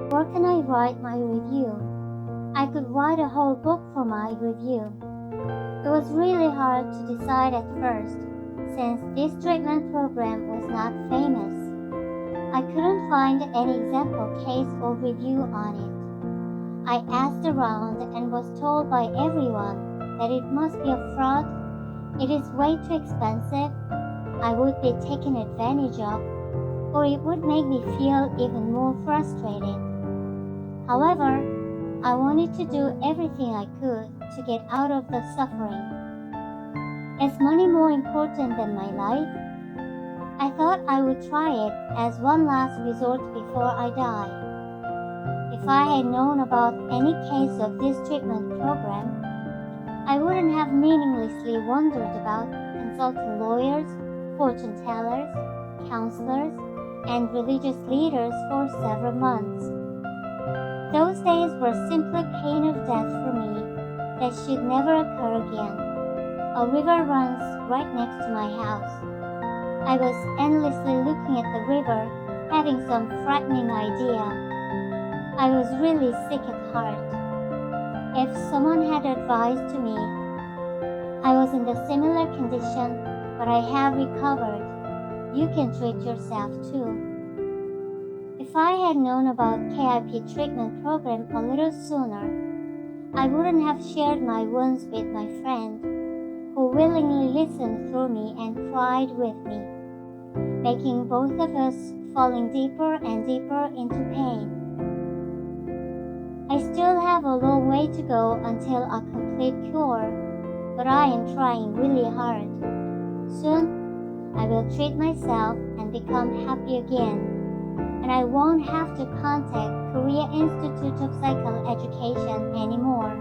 Where can I write my review? I could write a whole book for my review. It was really hard to decide at first, since this treatment program was not famous. I couldn't find any example case or review on it. I asked around and was told by everyone that it must be a fraud, it is way too expensive, I would be taken advantage of, or it would make me feel even more frustrated. However, I wanted to do everything I could to get out of the suffering. Is money more important than my life? I thought I would try it as one last resort before I die. If I had known about any case of this treatment program, I wouldn't have meaninglessly wondered about consulting lawyers, fortune tellers, counselors, and religious leaders for several months. Those days were simply pain of death for me that should never occur again. A river runs right next to my house. I was endlessly looking at the river, having some frightening idea. I was really sick at heart. If someone had advised to me, I was in the similar condition, but I have recovered. You can treat yourself too. If I had known about KIP treatment program a little sooner, I wouldn't have shared my wounds with my friend, who willingly listened through me and cried with me, making both of us falling deeper and deeper into pain. I still have a long way to go until a complete cure, but I am trying really hard. Soon, I will treat myself and become happy again, and I won't have to contact Korea Institute of Psychoeducation anymore.